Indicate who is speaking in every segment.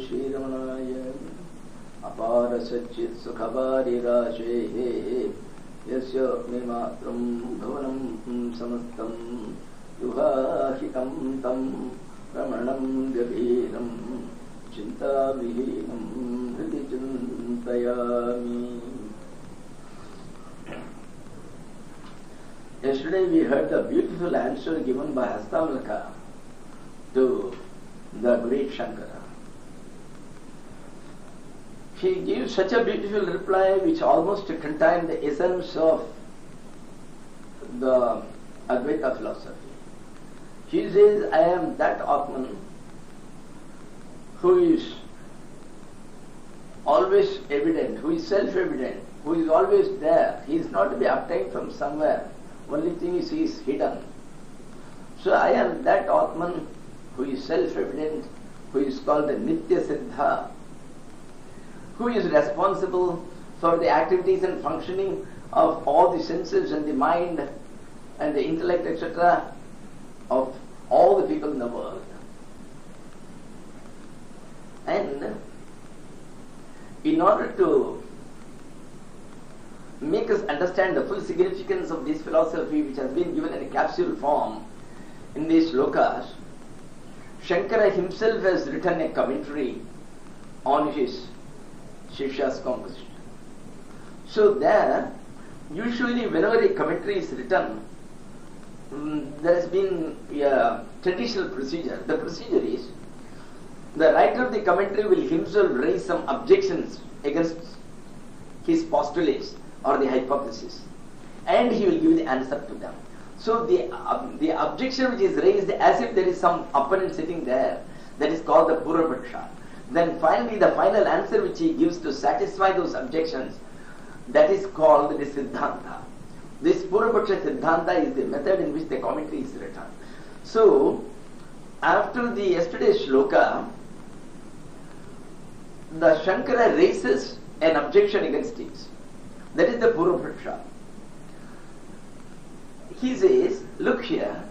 Speaker 1: Sri Ramanaya Apara Satchit Sukhavari Rashe Yasya Matram Bhavanam Samastam Yuhahitam Tam Ramanam Gabhiram Chinta Vihinam Hriti Chintayami. Yesterday we heard the beautiful answer given by Hastamalaka to the great Shankara. He gives such a beautiful reply which almost contains the essence of the Advaita philosophy. He says, I am that Atman who is always evident, who is self-evident, who is always there. He is not to be obtained from somewhere. Only thing is he is hidden. So I am that Atman who is self-evident, who is called the Nitya Siddha, who is responsible for the activities and functioning of all the senses and the mind and the intellect, etc., of all the people in the world. And in order to make us understand the full significance of this philosophy, which has been given in a capsule form in these slokas, Shankara himself has written a commentary on his Shishya's composition. So there, usually whenever a commentary is written, there has been a traditional procedure. The procedure is, the writer of the commentary will himself raise some objections against his postulates or the hypothesis, and he will give the answer to them. So the objection which is raised as if there is some opponent sitting there, that is called the Puravaksha. Then finally the final answer which he gives to satisfy those objections, that is called the Siddhanta. This Puravaksha Siddhanta is the method in which the commentary is written. So after the yesterday's shloka, the Shankara raises an objection against it. That is the Puravaksha. He says, look here,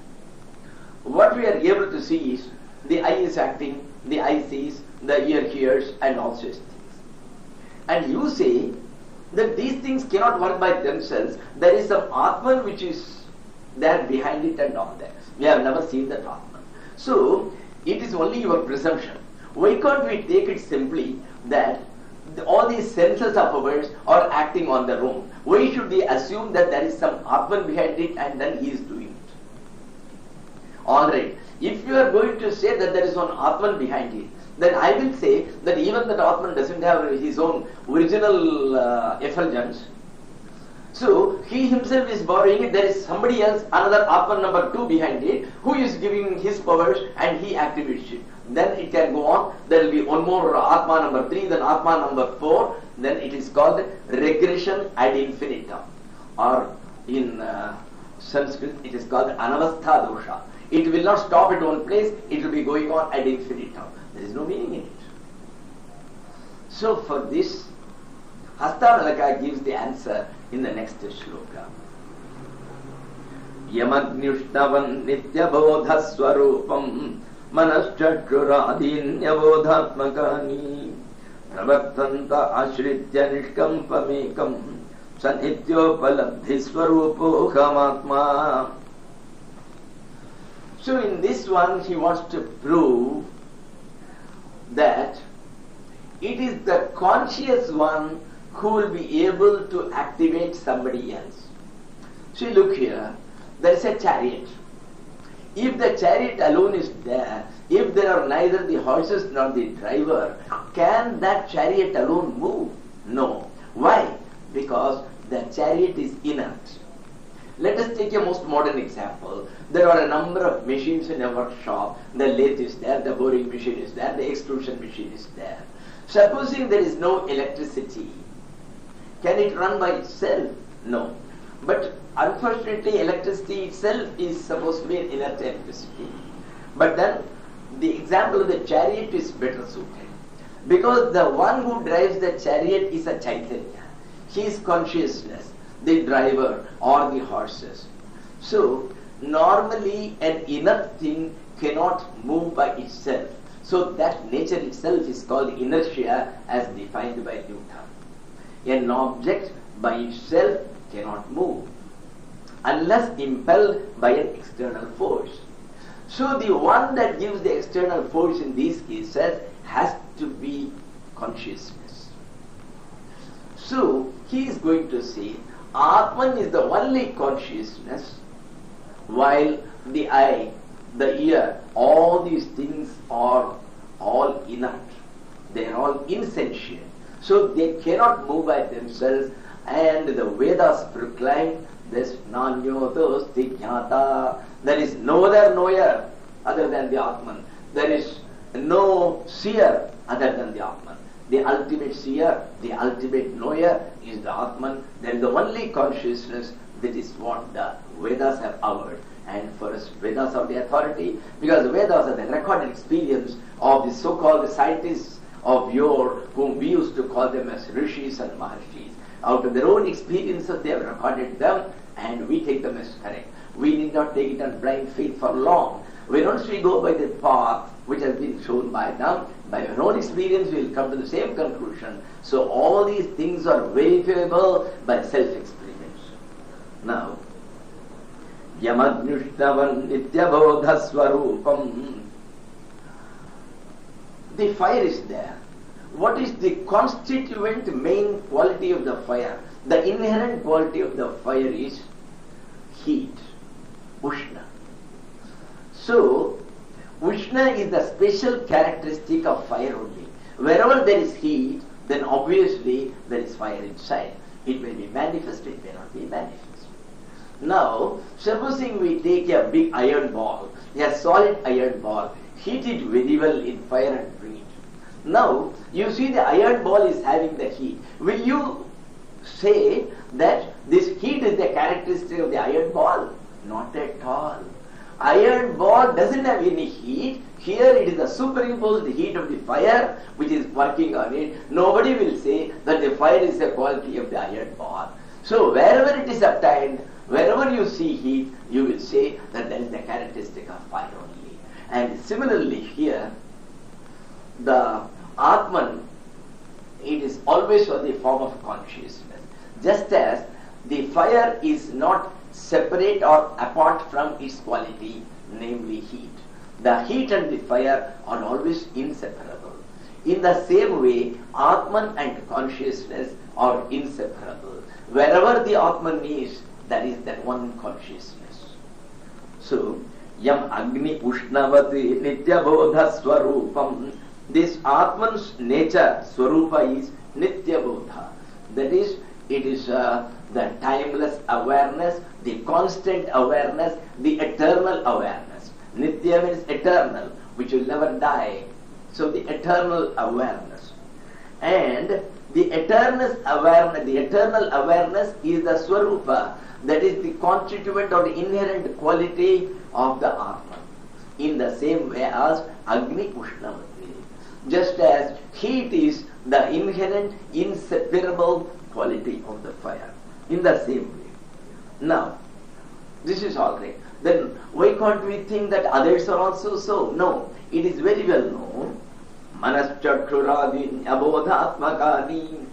Speaker 1: what we are able to see is the eye is acting, the eye sees, the ear hears, and all such things. And you say that these things cannot work by themselves. There is some Atman which is there behind it and all that. We have never seen that Atman. So, it is only your presumption. Why can't we take it simply that all these senses of ours are acting on their own? Why should we assume that there is some Atman behind it and then he is doing it? Alright, if you are going to say that there is one Atman behind it, then I will say that even that Atman doesn't have his own original effulgence. So he himself is borrowing it. There is somebody else, another Atman number 2 behind it, who is giving his powers and he activates it. Then it can go on. There will be one more Atma number 3, then Atma number 4. Then it is called regression ad infinitum. Or in Sanskrit it is called anavastha dosha. It will not stop at one place, it will be going on ad infinitum. There is no meaning in it. So for this, Hastamalaka gives the answer in the next shloka. Yamagnyushtavan nityabodha swarupam manaschakruradinyabodhatmakani pravartanta ashritya nishkampamekam sanhityopalabdhi swarupohamatma. So in this one he wants to prove that it is the conscious one who will be able to activate somebody else. See, look here, there is a chariot. If the chariot alone is there, if there are neither the horses nor the driver, can that chariot alone move? No. Why? Because the chariot is inert. Let us take a most modern example. There are a number of machines in a workshop. The lathe is there, the boring machine is there, the extrusion machine is there. Supposing there is no electricity, can it run by itself? No. But unfortunately electricity itself is supposed to be an inert electricity. But then the example of the chariot is better suited. Because the one who drives the chariot is a Chaitanya. He is consciousness, the driver or the horses. So normally an inert thing cannot move by itself. So that nature itself is called inertia as defined by Newton. An object by itself cannot move unless impelled by an external force. So the one that gives the external force in these cases has to be consciousness. So he is going to say Atman is the only consciousness, while the eye, the ear, all these things are all inert. They are all insentient. So they cannot move by themselves, and the Vedas proclaim this nanyotos jnata. There is no other knower other than the Atman. There is no seer other than the Atman. The ultimate seer, the ultimate knower is the Atman. That is the only consciousness. That is what the Vedas have averred. And for us, Vedas are the authority, because Vedas are the recorded experience of the so-called scientists of yore, whom we used to call them as rishis and maharshis. Out of their own experiences, they have recorded them, and we take them as correct. We need not take it on blind faith for long. Once we go by the path which has been shown by them, by our own experience, we will come to the same conclusion. So all these things are verifiable by self-experience. Now, Yamadnushtavan Nityabodha Swarupam. The fire is there. What is the constituent main quality of the fire? The inherent quality of the fire is heat, Ushna. So, Ushna is the special characteristic of fire only. Wherever there is heat, then obviously there is fire inside. It may be manifest, it may not be manifest. Now, supposing we take a big iron ball, a solid iron ball, heat it very well in fire and bring it. Now, you see the iron ball is having the heat. Will you say that this heat is the characteristic of the iron ball? Not at all. Iron ball doesn't have any heat. Here it is the superimposed heat of the fire which is working on it. Nobody will say that the fire is the quality of the iron ball. So wherever it is obtained, wherever you see heat, you will say that that is the characteristic of fire only. And similarly here, the Atman, it is always on the form of consciousness. Just as the fire is not separate or apart from its quality, namely heat. The heat and the fire are always inseparable. In the same way, Atman and consciousness are inseparable. Wherever the Atman is, that is that one consciousness. So, Yam Agni Ushnavati Nityabodha Swarupam. This Atman's nature, Swarupa, is Nityabodha. That is, it is the timeless awareness, the constant awareness, the eternal awareness. Nitya means eternal, which will never die. So the eternal awareness. And the eternal awareness is the Swarupa, that is the constituent or the inherent quality of the Atman. In the same way as Agni Ushnavati. Just as heat is the inherent, inseparable quality of the fire. In the same way. Now, this is all right. Then why can't we think that others are also so? No, it is very well known. Manaschakshuradin abodhatmakani.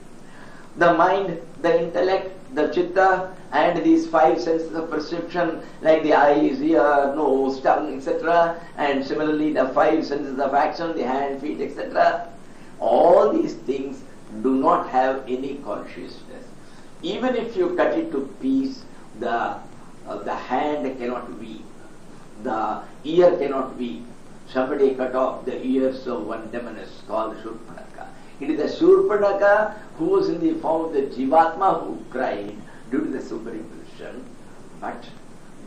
Speaker 1: The mind, the intellect, the chitta, and these five senses of perception, like the eyes, ear, nose, tongue, etc., and similarly the five senses of action, the hand, feet, etc., all these things do not have any consciousness. Even if you cut it to piece, the hand cannot weep, the ear cannot weep. Somebody cut off the ears of one demoness called Shurpanaka. It is the Shurpanaka who was in the form of the Jivatma who cried due to the superimposition, but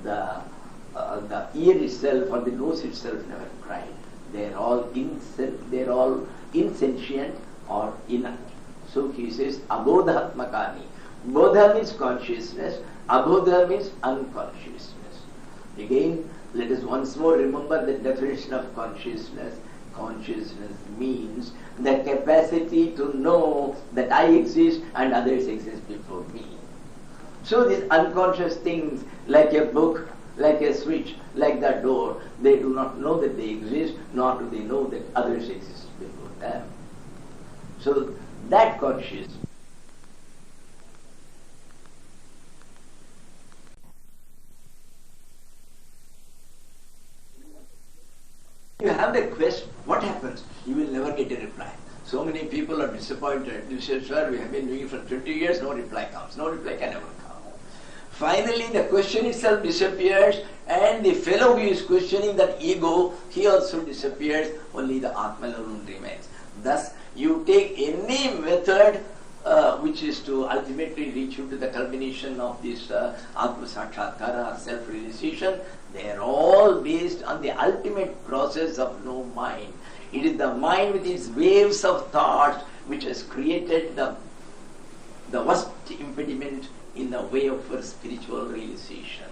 Speaker 1: the ear itself or the nose itself never cried. They are all insentient or inert. So he says abodhatmakani. Bodha means consciousness, abodha means unconsciousness. Again, let us once more remember the definition of consciousness. Consciousness means the capacity to know that I exist and others exist before me. So these unconscious things, like a book like a switch, like that door. They do not know that they exist, nor do they know that others exist before them. So that consciousness. You have the quest, what happens? You will never get a reply. So many people are disappointed. They say, sir, we have been doing it for 20 years, no reply comes. No reply can never come. Finally, the question itself disappears, and the fellow who is questioning that ego, he also disappears, only the Atma alone remains. Thus, you take any method which is to ultimately reach you to the culmination of this Atma Sakshatkara, self-realization, they are all based on the ultimate process of no mind. It is the mind with its waves of thoughts which has created the worst impediment in the way of spiritual realization.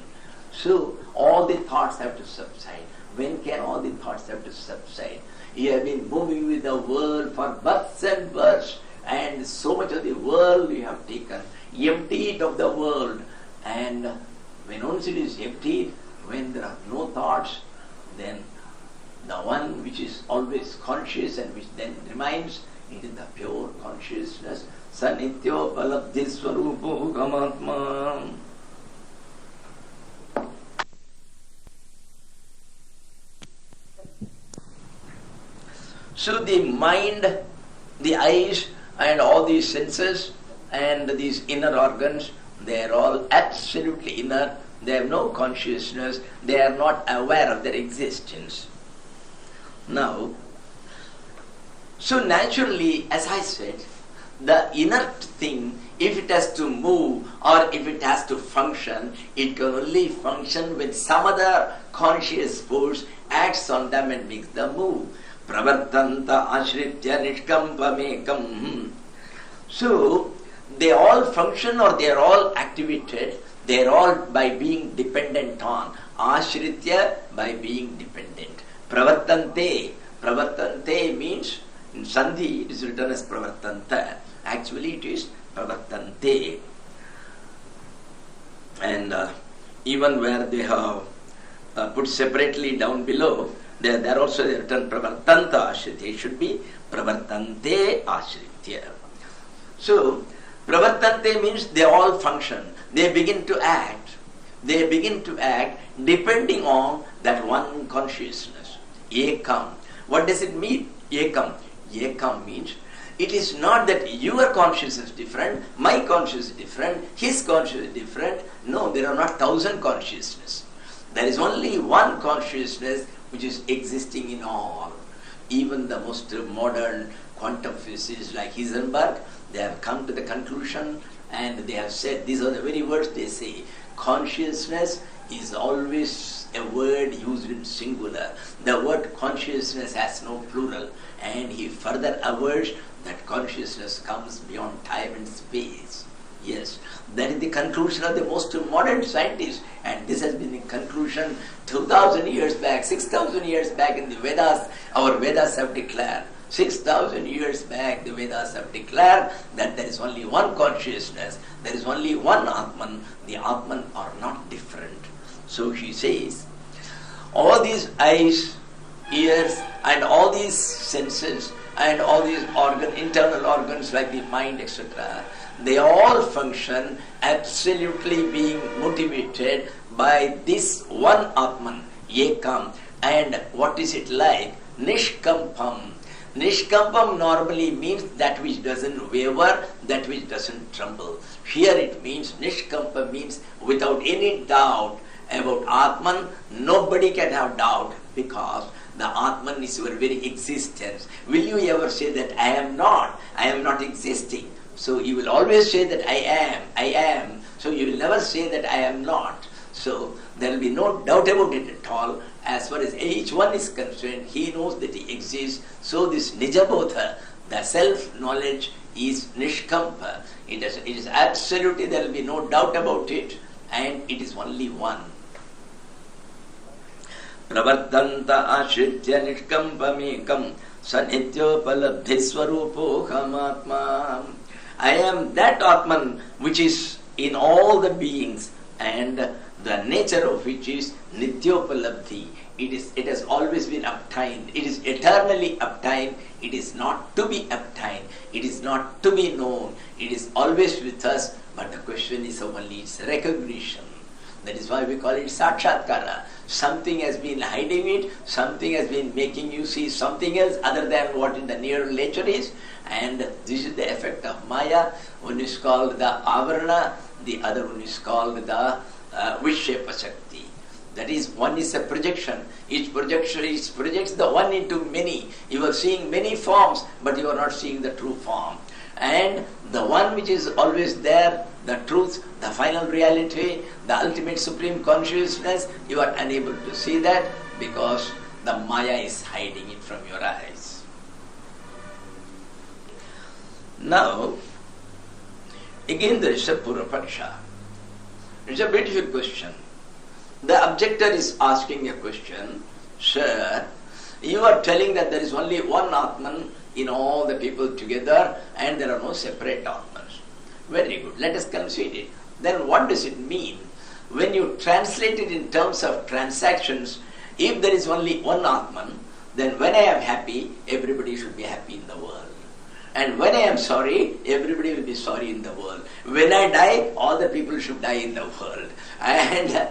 Speaker 1: So all the thoughts have to subside. When can all the thoughts have to subside? You have been moving with the world for births and births, and so much of the world you have taken, emptied of the world. And when once it is emptied, when there are no thoughts, then the one which is always conscious and which then remains, it is the pure consciousness. Sanityo palabdhi swarupo gamatma. So the mind, the eyes, and all these senses and these inner organs, they are all absolutely inner. They have no consciousness. They are not aware of their existence. Now, so naturally, as I said, the inert thing, if it has to move or if it has to function, it can only function when some other conscious force acts on them and makes them move. Pravartanta ashritya nishkampamekam. So, they all function or they are all activated. They are all by being dependent on. Ashritya, by being dependent. Pravartante. Pravartante means, in Sandhi it is written as Pravartanta. Actually it is Pravartante. And even where they have put separately down below, there also they written Pravartanta Ashritya. It should be Pravartante Ashritya. So, Pravartante means they all function. They begin to act. They begin to act depending on that one consciousness. Ekam. What does it mean? Ekam. Ekam means it is not that your consciousness is different, my consciousness is different, his consciousness is different. No, there are not 1,000 consciousnesses. There is only one consciousness which is existing in all. Even the most modern quantum physicists like Heisenberg, they have come to the conclusion and they have said, these are the very words they say, consciousness is always a word used in singular. The word consciousness has no plural. And he further avers that consciousness comes beyond time and space. Yes, that is the conclusion of the most modern scientists. And this has been the conclusion 2,000 years back, 6,000 years back in the Vedas. Our Vedas have declared. 6,000 years back, the Vedas have declared that there is only one consciousness, there is only one Atman. The Atman are not different. So she says, all these eyes, ears, and all these senses, and all these internal organs like the mind, etc., they all function absolutely being motivated by this one Atman, Ekam. And what is it like? Nishkampam. Nishkampam normally means that which doesn't waver, that which doesn't tremble. Here it means, Nishkampa means without any doubt about Atman. Nobody can have doubt because the Atman is your very existence. Will you ever say that I am not existing? So you will always say that I am. So you will never say that I am not. So there will be no doubt about it at all. As far as each one is concerned, he knows that he exists. So this Nijabodha, the self-knowledge is Nishkampa. It is absolutely, there will be no doubt about it. And it is only one. Pravartanta ashritya nishkampamekam sanityopaladhi swarupo hamatma. I am that Atman which is in all the beings, and the nature of which is Nityopalabdhi. It has always been obtained. It is eternally obtained. It is not to be obtained. It is not to be known. It is always with us. But the question is only its recognition. That is why we call it Sakshatkara. Something has been hiding it. Something has been making you see something else other than what in the near nature is. And this is the effect of Maya. One is called the Avarana. The other one is called the Vishepa Shakti. That is, one is a projection. Each projects the one into many. You are seeing many forms, but you are not seeing the true form. And the one which is always there, the truth, the final reality, the ultimate supreme consciousness, you are unable to see that because the Maya is hiding it from your eyes. Now, again there is a Purapaksha. It's a beautiful question. The objector is asking a question. Sir, you are telling that there is only one Atman in all the people together and there are no separate Atmas. Very good. Let us consider it. Then what does it mean? When you translate it in terms of transactions, if there is only one Atman, then when I am happy, everybody should be happy in the world. And when I am sorry, everybody will be sorry in the world. When I die, all the people should die in the world. And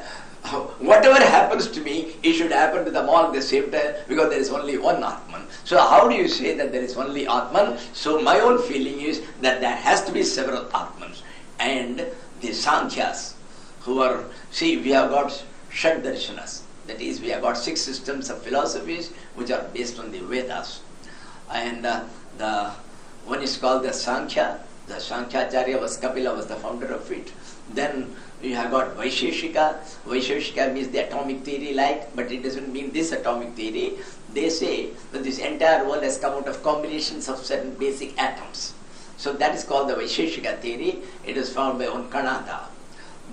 Speaker 1: whatever happens to me, it should happen to them all at the same time because there is only one Atman. So how do you say that there is only Atman? So my own feeling is that there has to be several Atmans. And the Sankhya's who are, see, we have got Shad Darshanas. That is, we have got 6 systems of philosophies which are based on the Vedas. And the one is called the Sankhya. The Sankhya-acharya was Kapila, was the founder of it. Then you have got Vaisheshika. Vaisheshika means the atomic theory but it doesn't mean this atomic theory. They say that this entire world has come out of combinations of certain basic atoms. So that is called the Vaisheshika theory. It is found by one Kanada.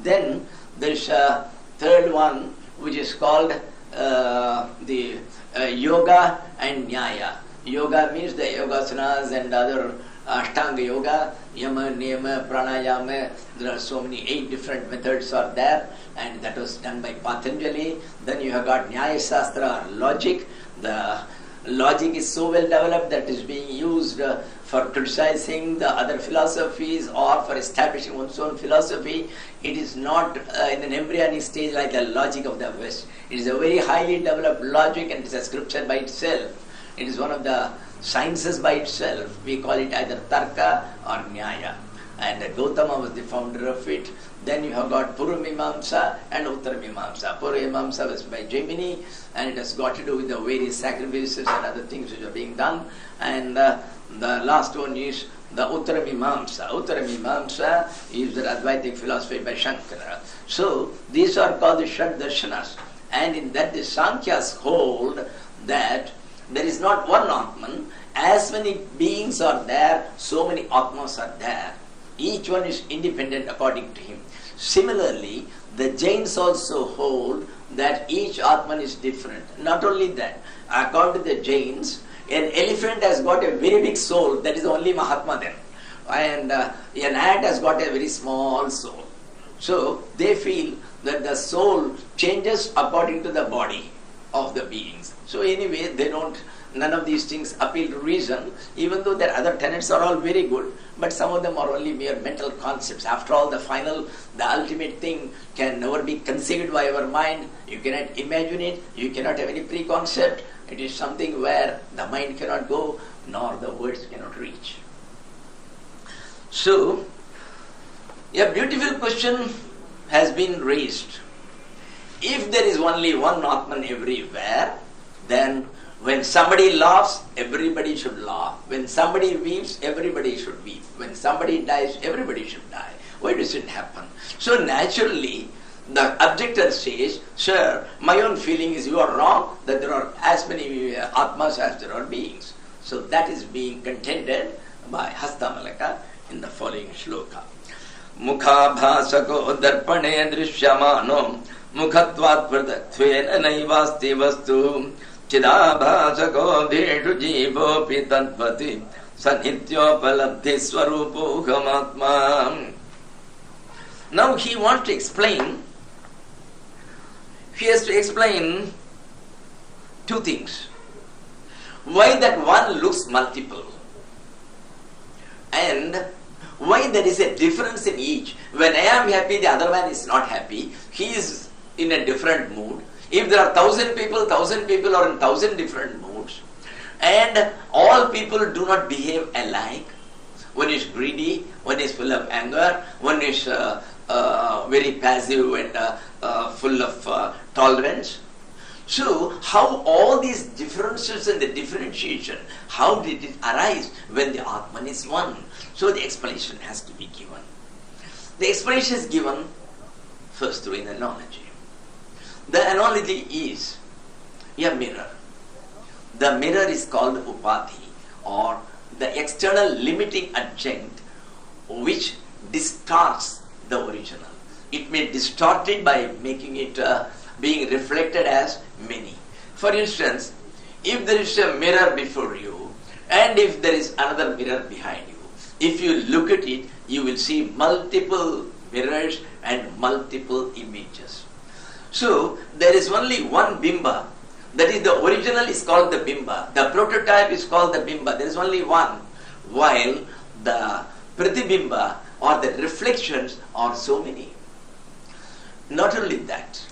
Speaker 1: Then there is a third one which is called the Yoga and Nyaya. Yoga means the Yogasanas and other Ashtanga Yoga, Yama, Niyama, Pranayama. There are so many 8 different methods are there, and that was done by Patanjali. Then you have got Nyaya Shastra or logic. The logic is so well developed that is being used for criticizing the other philosophies or for establishing one's own philosophy. It is not in an embryonic stage like the logic of the West. It is a very highly developed logic and it is a scripture by itself. It is one of the sciences by itself. We call it either Tarka or Nyaya. And Gautama was the founder of it. Then you have got Purumimamsa and Uttarmimamsa. Purumimamsa was by Gemini, and it has got to do with the various sacrifices and other things which are being done. And the last one is the Uttarmimamsa. Uttarmimamsa is the Advaitin philosophy by Shankara. So these are called the Shad Darshanas. And in that the Sankhya's hold that there is not one Atman. As many beings are there, so many Atmas are there. Each one is independent according to him. Similarly, the Jains also hold that each Atman is different. Not only that, according to the Jains, an elephant has got a very big soul, that is only Mahatma then. And an ant has got a very small soul. So they feel that the soul changes according to the body of the beings. So anyway, none of these things appeal to reason, even though their other tenets are all very good, but some of them are only mere mental concepts. After all, the ultimate thing can never be conceived by our mind. You cannot imagine it, you cannot have any preconcept. It is something where the mind cannot go, nor the words cannot reach. So, a beautiful question has been raised. If there is only one Atman everywhere, then when somebody laughs, everybody should laugh. When somebody weeps, everybody should weep. When somebody dies, everybody should die. Why does it happen? So naturally, the objector says, sir, my own feeling is you are wrong, that there are as many Atmas as there are beings. So that is being contended by Hastamalaka in the following shloka. Mukha bhasako darpane drishyamano mukhatvat pradaktvena naivasti vastu Chidabhasako bhedu jivo pitadvati sanhityopalabdhi swarupo khamatma. Now he wants to explain he has to explain two things. Why that one looks multiple, and why there is a difference in each. When I am happy, the other man is not happy. He is in a different mood. If there are 1,000 people are in 1,000 different moods. And all people do not behave alike. One is greedy, one is full of anger, one is very passive and full of tolerance. So, how all these differences and the differentiation, how did it arise when the Atman is one? So the explanation has to be given. The explanation is given first through an analogy. The analogy is a mirror. The mirror is called Upadhi, or the external limiting adjunct which distorts the original. It may distort it by making it being reflected as many. For instance, if there is a mirror before you and if there is another mirror behind you, if you look at it, you will see multiple mirrors and multiple images. So there is only one bimba. That is, the original is called the bimba. The prototype is called the bimba. There is only one. While the pratibimba or the reflections are so many. Not only that,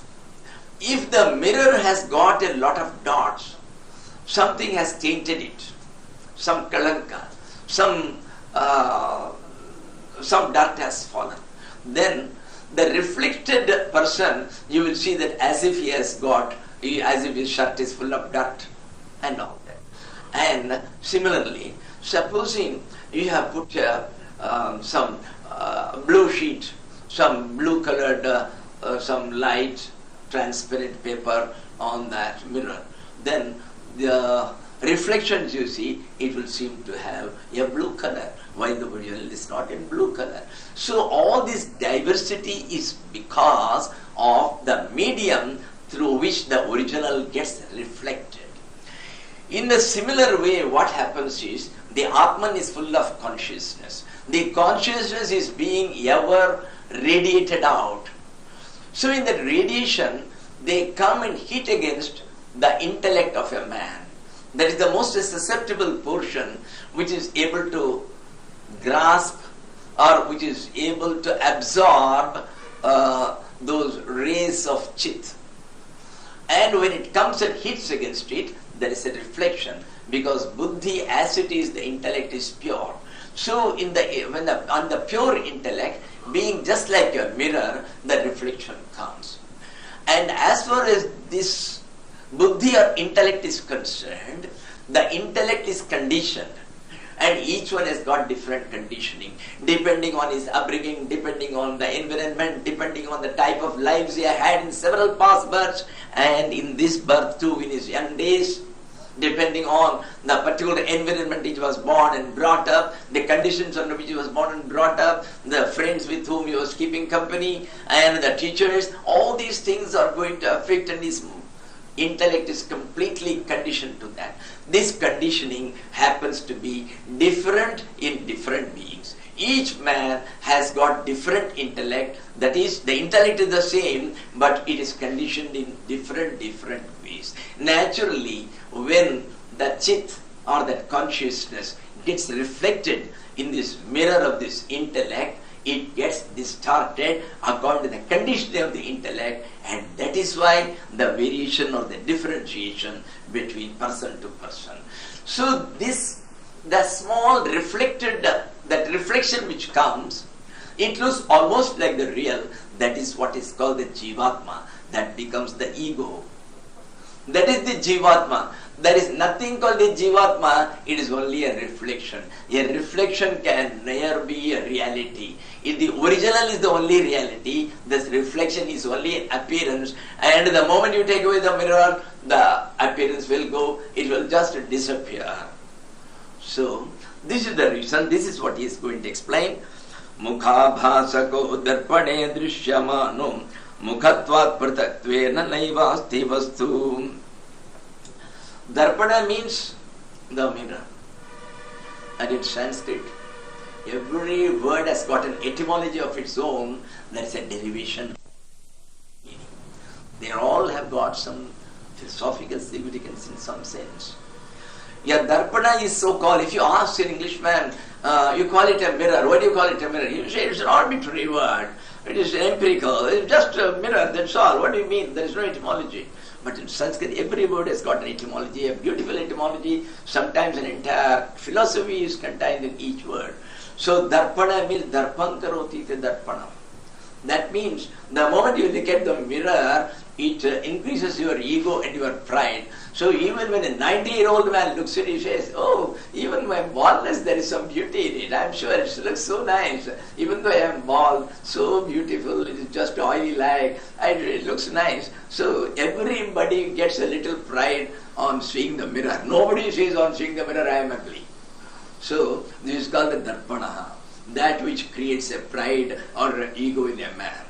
Speaker 1: if the mirror has got a lot of dots, something has tainted it, some kalanka, some dirt has fallen, then the reflected person, you will see that as if he has got, as if his shirt is full of dirt and all that. And similarly, supposing you have put some blue sheet, some blue colored, some light transparent paper on that mirror, then the reflections you see, it will seem to have a blue color, while the original is not in blue color. So all this diversity is because of the medium through which the original gets reflected. In a similar way, what happens is, the Atman is full of consciousness. The consciousness is being ever radiated out. So in that radiation, they come and hit against the intellect of a man. That is the most susceptible portion, which is able to grasp or which is able to absorb those rays of chit. And when it comes and hits against it, there is a reflection, because buddhi, as it is, the intellect is pure. So on the pure intellect, being just like a mirror, the reflection comes. And as far as this buddhi or intellect is concerned, the intellect is conditioned. And each one has got different conditioning, depending on his upbringing, depending on the environment, depending on the type of lives he had in several past births, and in this birth too, in his young days, depending on the particular environment he was born and brought up, the conditions under which he was born and brought up, the friends with whom he was keeping company, and the teachers, all these things are going to affect, and his intellect is completely conditioned to that. This conditioning happens to be different in different beings. Each man has got different intellect. That is, the intellect is the same, but it is conditioned in different ways. Naturally, when the chit or that consciousness gets reflected in this mirror of this intellect, it gets distorted according to the conditioning of the intellect, and that is why the variation or the differentiation between person to person. So the small reflected, that reflection which comes, it looks almost like the real. That is what is called the Jivatma. That becomes the ego. That is the Jivatma. There is nothing called a Jivatma, it is only a reflection. A reflection can never be a reality. If the original is the only reality, this reflection is only an appearance, and the moment you take away the mirror, the appearance will go, it will just disappear. So, this is the reason, this is what he is going to explain. Mukha bhasako darpane drishyamano mukhatvat pratatvena naivasti vastu. Darpana means the mirror. And in Sanskrit, every word has got an etymology of its own. There is a derivation. They all have have got some philosophical significance in some sense. Yeah, darpana is so called. If you ask an Englishman, you call it a mirror. Why do you call it a mirror? He will say it's an arbitrary word. It is empirical. It's just a mirror, that's all. What do you mean? There is no etymology. But in Sanskrit, every word has got an etymology, a beautiful etymology. Sometimes an entire philosophy is contained in each word. So darpana means darpan karoti te darpanam. That means the moment you look at the mirror, it increases your ego and your pride. So even when a 90-year-old man looks at it, he says, oh, even my baldness, there is some beauty in it. I'm sure it looks so nice. Even though I am bald, so beautiful, it is just oily like, and it looks nice. So everybody gets a little pride on seeing the mirror. Nobody says on seeing the mirror, I am ugly. So this is called the darpana, that which creates a pride or an ego in a man.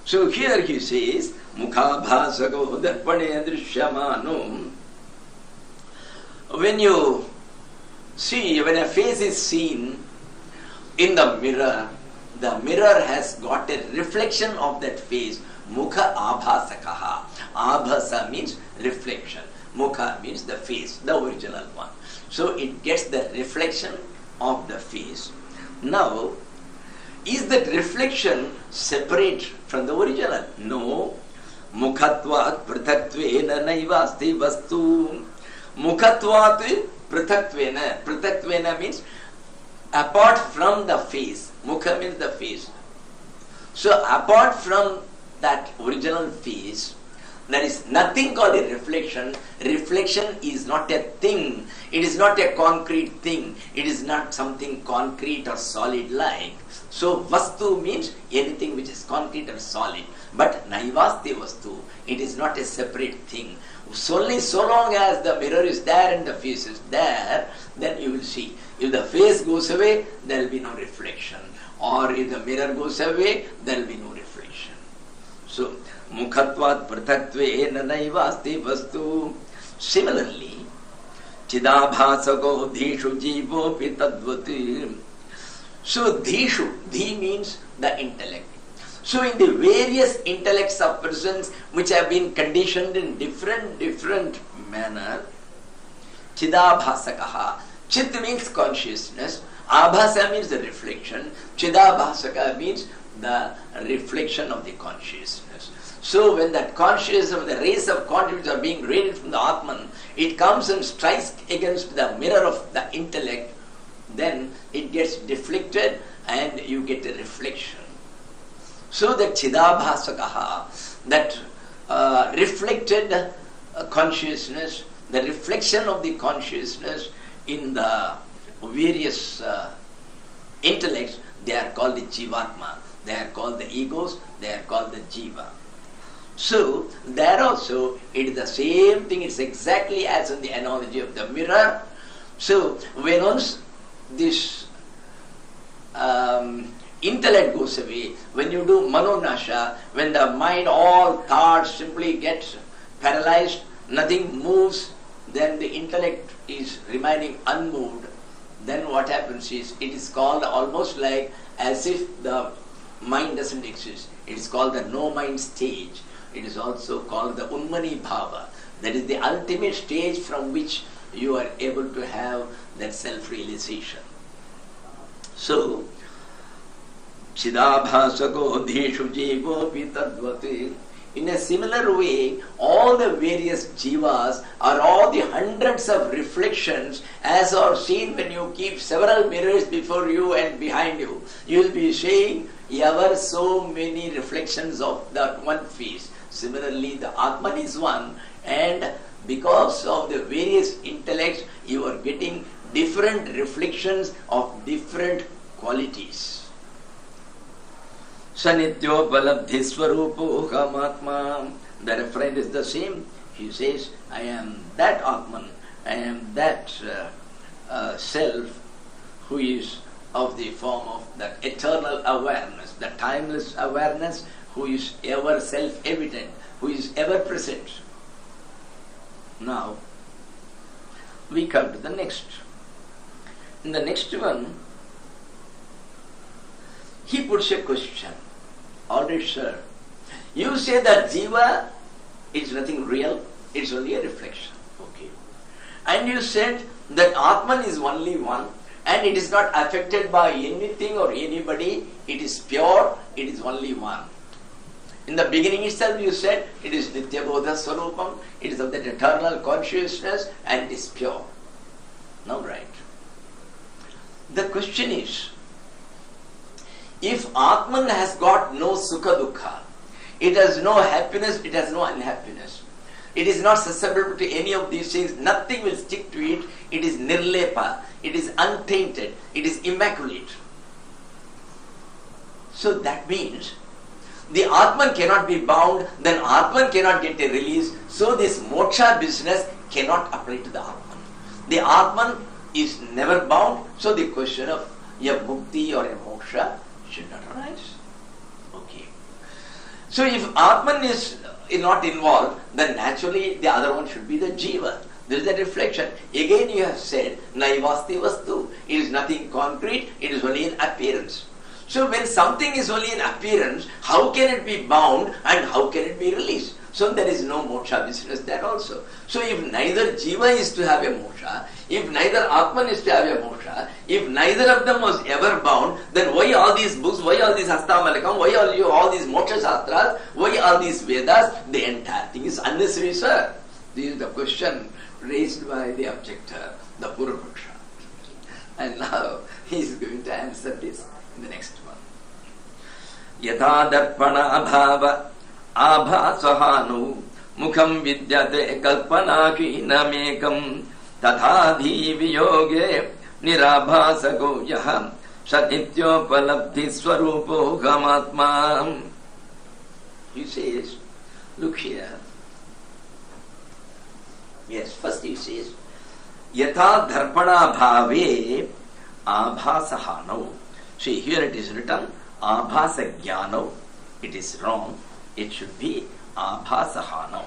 Speaker 1: So here he says, Mukhabhasago darpane drishyamano. When you see, when a face is seen in the mirror has got a reflection of that face. Mukha abhasakaha. Abhasa means reflection. Mukha means the face, the original one. So it gets the reflection of the face. Now, is that reflection separate from the original? No. Mukhatvat prithaktvena naivasti vastu. Mukhatvat prithaktvena. Prithaktvena means apart from the face. Mukha means the face. So apart from that original face, there is nothing called a reflection. Reflection is not a thing. It is not a concrete thing. It is not something concrete or solid like. So vastu means anything which is concrete or solid. But naivasti vastu, it is not a separate thing. Only so long as the mirror is there and the face is there, then you will see. If the face goes away, there will be no reflection. Or if the mirror goes away, there will be no reflection. So, mukhatvat prithaktvena naivasti vastu. Similarly, chidabhasago dhishu jivopi tadvati. So, dhishu, dhi means the intellect. So, in the various intellects of persons which have been conditioned in different manner, chidabhasakaha. Chit means consciousness. Abhasa means the reflection. Chidabhasaka means the reflection of the consciousness. So when that consciousness, the rays of consciousness are being radiated from the Atman, it comes and strikes against the mirror of the intellect, then it gets deflected and you get a reflection. So that chidabhasakaha, that reflected consciousness, the reflection of the consciousness in the various intellects, they are called the jivatma, they are called the egos, they are called the jiva. So there also it is the same thing, it's exactly as in the analogy of the mirror. So when once this intellect goes away, when you do manonasha, when the mind, all thoughts simply get paralyzed, nothing moves, then the intellect is remaining unmoved. Then what happens is, it is called almost like as if the mind doesn't exist. It is called the no mind stage. It is also called the unmani bhava. That is the ultimate stage from which you are able to have that self-realization. So, chidabhasako dhishu jivopi tadvati. In a similar way, all the various jivas are all the hundreds of reflections as are seen when you keep several mirrors before you and behind you. You will be seeing ever so many reflections of that one face. Similarly, the Atman is one, and because of the various intellects, you are getting different reflections of different qualities. Sanityobalabdhi swarupo Mahatma. The referent is the same. He says, I am that Atman, I am that self who is of the form of that eternal awareness, the timeless awareness, who is ever self-evident, who is ever present. Now, we come to the next. In the next one, he puts a question. Alright, sir. You say that Jiva It's nothing real, it's only a reflection. Okay. And you said that Atman is only one and it is not affected by anything or anybody, it is pure, it is only one. In the beginning itself you said it is Nitya Bodha Swarupam, it is of that eternal consciousness and it is pure. Now right. The question is, if Atman has got no Sukha Dukha, it has no happiness, it has no unhappiness, it is not susceptible to any of these things, nothing will stick to it, it is nirlepa, it is untainted, it is immaculate. So that means the Atman cannot be bound, then Atman cannot get a release, so this moksha business cannot apply to the Atman. The Atman is never bound, so the question of a mukti or a moksha should not arise. Okay. So if Atman is not involved, then naturally the other one should be the jiva. There is a reflection. Again you have said, naivasti vastu. It is nothing concrete, it is only an appearance. So when something is only an appearance, how can it be bound and how can it be released? So there is no moksha business there also. So if neither jiva is to have a moksha, if neither Atman is to have a moksha, if neither of them was ever bound, then why all these books, why all these Hastamalaka, why all these moksha shastras, why all these Vedas? The entire thing is unnecessary, sir. This is the question raised by the objector, the Purushottamananda. And now he is going to answer this in the next one. Yatha darpana abhava abhasahanu mukham vidyate kalpanaki namekam tathadhi viyoge nirabhasago yaham satityopalabdhi swarupo gamatma. He says, look here. Yes, first he says, yatha dharpana bhave abhasahanu. See, here it is written abhasa jnano. It is wrong. It should be abhasahano.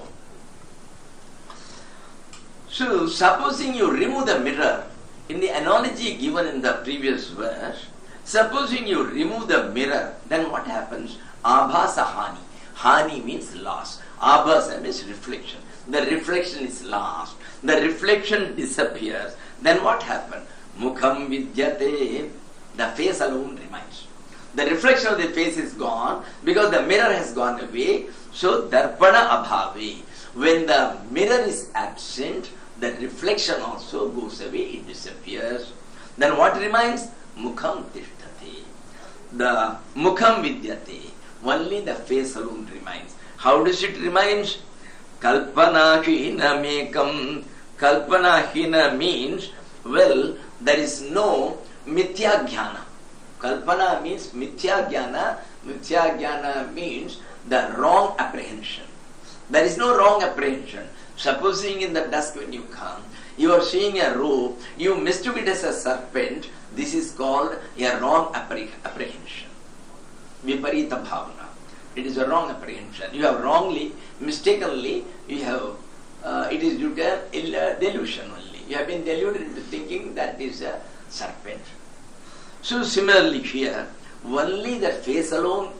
Speaker 1: So, supposing you remove the mirror, in the analogy given in the previous verse, supposing you remove the mirror, then what happens? Abhasahani. Hani means loss. Abhasa means reflection. The reflection is lost. The reflection disappears. Then what happens? Mukham vidyate. The face alone remains. The reflection of the face is gone because the mirror has gone away. So, darpana abhave. When the mirror is absent, the reflection also goes away, it disappears. Then what remains? Mukham tishthate. The mukham vidyate. Only the face alone remains. How does it remain? Kalpana hina mekam. Kalpana hina means, well, there is no mithya jnana. Kalpana means mithya jnana. Mithya jnana means the wrong apprehension. There is no wrong apprehension. Supposing in the dusk when you come, you are seeing a rope, you mistook it as a serpent, this is called a wrong apprehension. Viparita bhavana. It is a wrong apprehension. You have wrongly, mistakenly, you have, it is due to delusion only. You have been deluded into thinking that is a serpent. So similarly here, only the face alone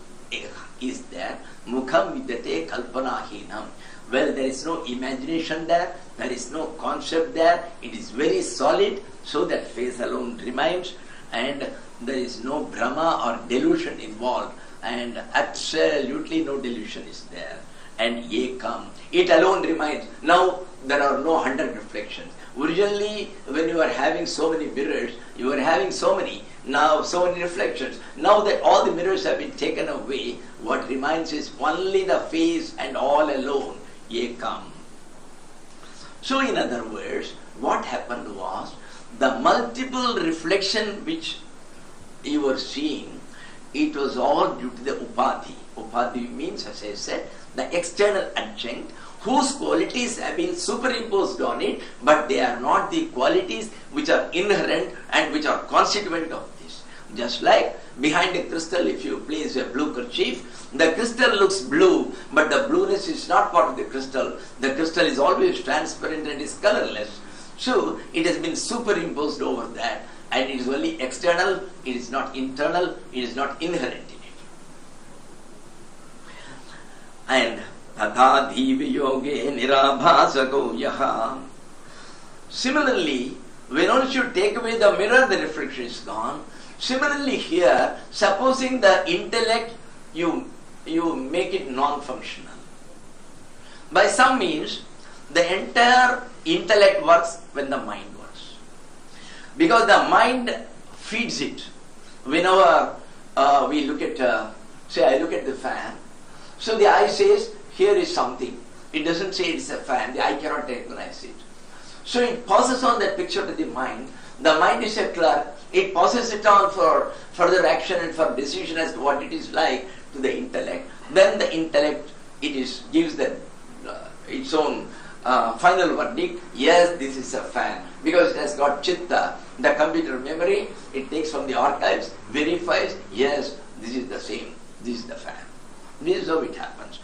Speaker 1: is there. Mukham vidyate kalpanahinam. Well, there is no imagination there, there is no concept there, it is very solid, so that face alone remains, and there is no Brahma or delusion involved, and absolutely no delusion is there. And Ekam, it alone remains. Now there are no 100 reflections. Originally, when you are having so many mirrors, you were having so many reflections. Now that all the mirrors have been taken away, what remains is only the face and all alone. Ekam. So in other words, what happened was, the multiple reflection which you were seeing, it was all due to the upadhi. Upadhi means, as I said, the external adjunct, whose qualities have been superimposed on it, but they are not the qualities which are inherent and which are constituent of this. Just like behind a crystal, if you place a blue kerchief, the crystal looks blue, but the blueness is not part of the crystal. The crystal is always transparent and is colorless. So it has been superimposed over that, and it is only external, it is not internal, it is not inherent in it. And Tatha Diviyoge Nirabhasako Yaha. Similarly, when once you take away the mirror, the reflection is gone. Similarly here, supposing the intellect, you make it non-functional. By some means, the entire intellect works when the mind works. Because the mind feeds it. Whenever we look at, say I look at the fan, so the eye says, here is something. It doesn't say it's a fan, the eye cannot recognize it. So it passes on that picture to the mind. The mind is a clerk. It passes it on for further action and for decision as to what it is like to the intellect. Then the intellect, gives its own final verdict. Yes, this is a fan. Because it has got chitta, the computer memory. It takes from the archives, verifies, yes, this is the same. This is the fan. This is how it happens.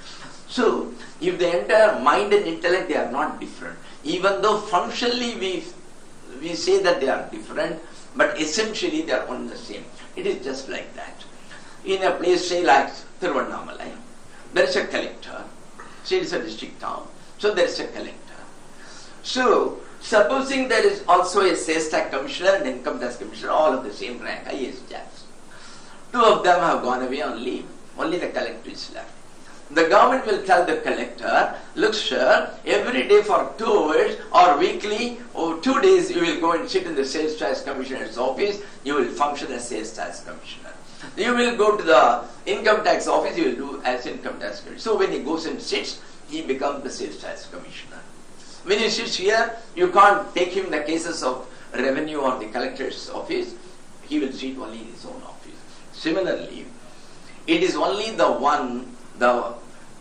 Speaker 1: So, if the entire mind and intellect, they are not different. Even though functionally we say that they are different, but essentially they are one the same. It is just like that. In a place, say like Tiruvannamalai, there is a collector. Say it is a district town. So there is a collector. So, supposing there is also a sales tax commissioner and income tax commissioner, all of the same rank, highest tax. Two of them have gone away only the collector is left. The government will tell the collector, look sir, every day for 2 hours or weekly or 2 days you will go and sit in the sales tax commissioner's office, you will function as sales tax commissioner. You will go to the income tax office, you will do as income tax commissioner. So when he goes and sits, he becomes the sales tax commissioner. When he sits here, you can't take him the cases of revenue or the collector's office, he will sit only in his own office. Similarly, it is only the one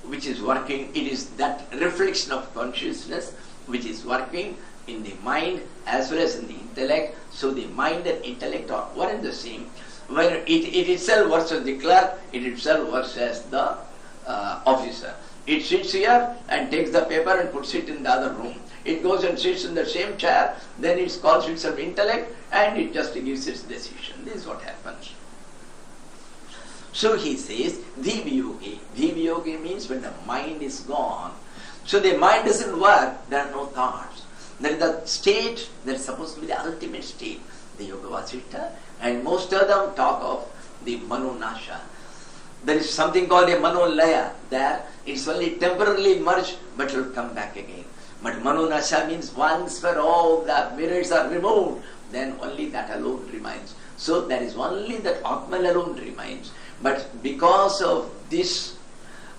Speaker 1: which is working, it is that reflection of consciousness which is working in the mind as well as in the intellect. So the mind and intellect are one and the same. When it itself works as the clerk, it itself works as the officer. It sits here and takes the paper and puts it in the other room. It goes and sits in the same chair, then it calls itself intellect and it just gives its decision. This is what happens. So he says, Diviyoge. Diviyoge means when the mind is gone. So the mind doesn't work, there are no thoughts. There is the state that is supposed to be the ultimate state, the Yoga Vasishta, and most of them talk of the Manonasha. There is something called a Manolaya. There it's only temporarily merged, but it will come back again. But Manonasha means once for all the mirrors are removed, then only that alone remains. So there is only that Atman alone remains. But because of this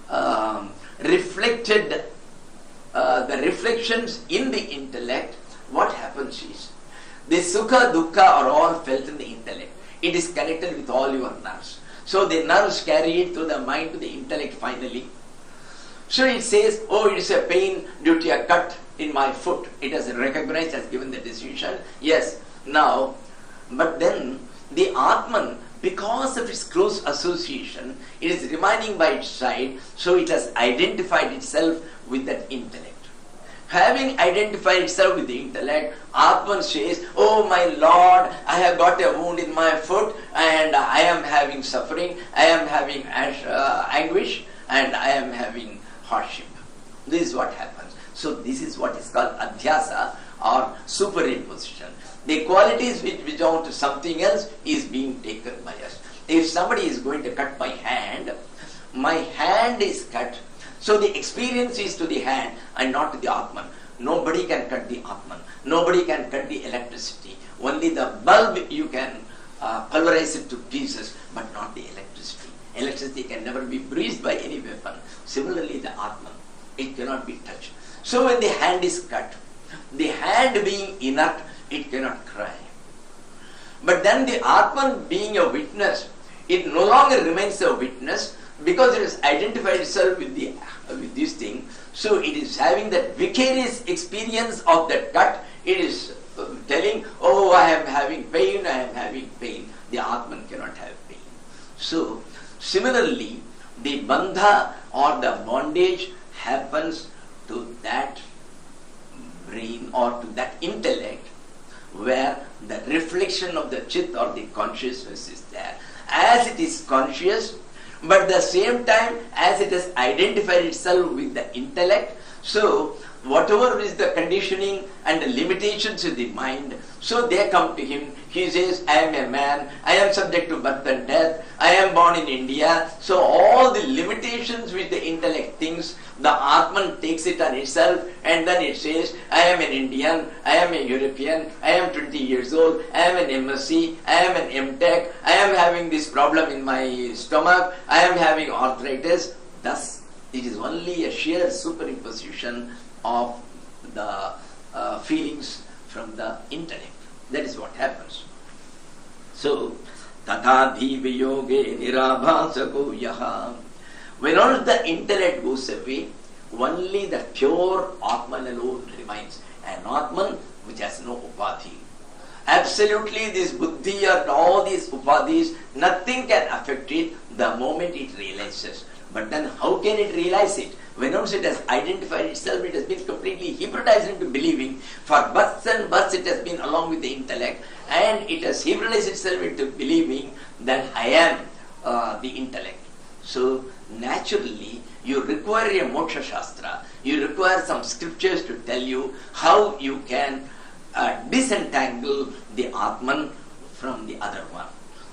Speaker 1: the reflections in the intellect, what happens is, the Sukha, Dukkha are all felt in the intellect. It is connected with all your nerves. So the nerves carry it through the mind to the intellect finally. So it says, oh, it is a pain due to a cut in my foot. It has recognized, has given the decision. Yes, now, but then the Atman, because of its close association, it is remaining by its side, so it has identified itself with that intellect. Having identified itself with the intellect, Atman says, oh my Lord, I have got a wound in my foot and I am having suffering, I am having anguish and I am having hardship. This is what happens. So this is what is called adhyasa or superimposition. The qualities which belong to something else is being taken by us. If somebody is going to cut my hand is cut. So the experience is to the hand and not to the Atman. Nobody can cut the Atman. Nobody can cut the electricity. Only the bulb you can pulverize it to pieces, but not the electricity. Electricity can never be breached by any weapon. Similarly, the Atman, it cannot be touched. So when the hand is cut, the hand being inert, it cannot cry. But then the Atman being a witness, it no longer remains a witness because it has identified itself with this thing. So it is having that vicarious experience of that cut. It is telling, oh, I am having pain, I am having pain. The Atman cannot have pain. So similarly, the bandha or the bondage happens to that brain or to that intellect where the reflection of the chit or the consciousness is there. As it is conscious, But at the same time, as it has identified itself with the intellect, so whatever is the conditioning and the limitations of the mind, so they come to him. He says, I am a man, I am subject to birth and death, I am born in India. So all the limitations which the intellect thinks, the Atman takes it on itself, and then it says, I am an Indian, I am a European, I am 20 years old, I am an MSc, I am an MTech, I am having this problem in my stomach, I am having arthritis. Thus, it is only a sheer superimposition of the feelings from the intellect. That is what happens. So, tatadhi viyoge nirabhasako yaha. When all the intellect goes away, only the pure Atman alone remains. An Atman which has no upadhi. Absolutely, this buddhi and all these upadhis, nothing can affect it the moment it realizes. But then how can it realize it? When once it has identified itself, it has been completely hypnotized into believing. For births and births it has been along with the intellect, and it has hypnotized itself into believing that I am the intellect. So naturally you require a moksha shastra, you require some scriptures to tell you how you can disentangle the Atman from the other one.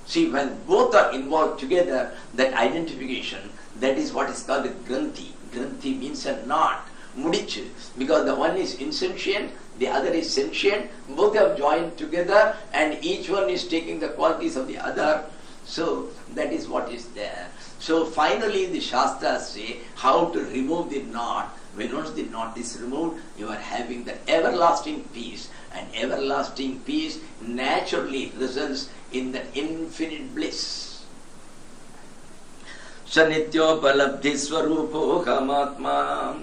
Speaker 1: See, when both are involved together, that identification, that is what is called a granthi. Granthi means a knot, mudichu, because the one is insentient, the other is sentient, both have joined together and each one is taking the qualities of the other. So that is what is there. So finally the Shastras say how to remove the knot. When once the knot is removed, you are having the everlasting peace, and everlasting peace naturally results in the infinite bliss. Sanityopaladhi swarupo kamatma.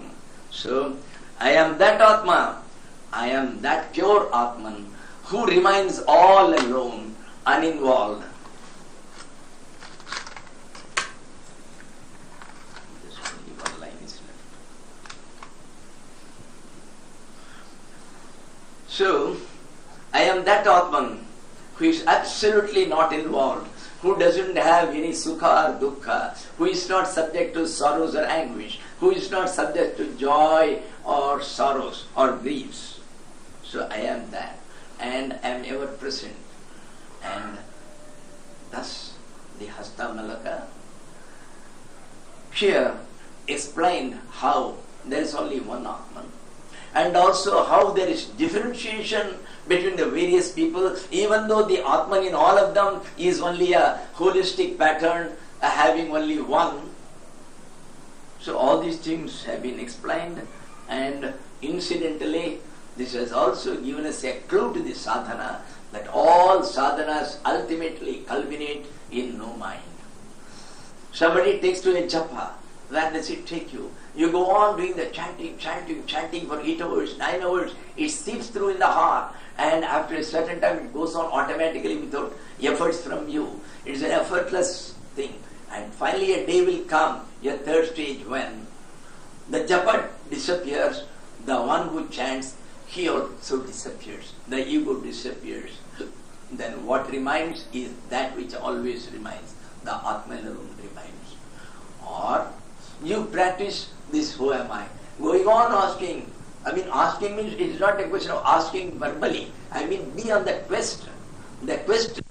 Speaker 1: So, I am that Atma, I am that pure Atman who remains all alone, uninvolved. Just only one line is left. So, I am that Atman who is absolutely not involved, who doesn't have any sukha or dukkha, who is not subject to sorrows or anguish, who is not subject to joy or sorrows or griefs. So I am that, and I am ever present. And thus the Hastamalaka here explained how there is only one Atman, and also how there is differentiation between the various people, even though the Atman in all of them is only a holistic pattern, having only one. So all these things have been explained, and incidentally this has also given us a clue to the sadhana, that all sadhanas ultimately culminate in no mind. Somebody takes to a japa, where does it take you? You go on doing the chanting for 8 hours, 9 hours, it seeps through in the heart, and after a certain time it goes on automatically without efforts from you. It is an effortless thing. And finally a day will come, a third stage, when the japa disappears, the one who chants, he also disappears, the ego disappears. Then what remains is that which always remains, the Atman alone remains. Or you practice this, who am I? Going on asking. I mean, asking means it is not a question of asking verbally. I mean, be on the quest. The quest